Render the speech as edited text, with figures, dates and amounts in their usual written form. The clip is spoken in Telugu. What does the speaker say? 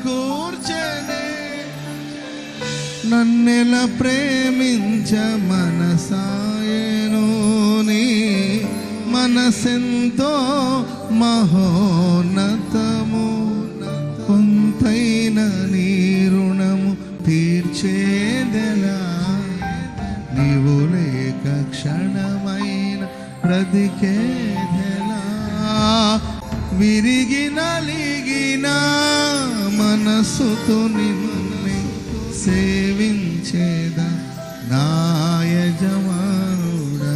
సమకూర్చనే నన్నెల ప్రేమించ మనసాయను నీ మనసెంతో మహోన్నతము కొంతైన నీ రుణము తీర్చేదెలా నీవు లేక క్షణమైన బ్రతికేదెలా విరిగి నలిగిన మనసుతో నిన్ను సేవించేదా నా యజమానుడా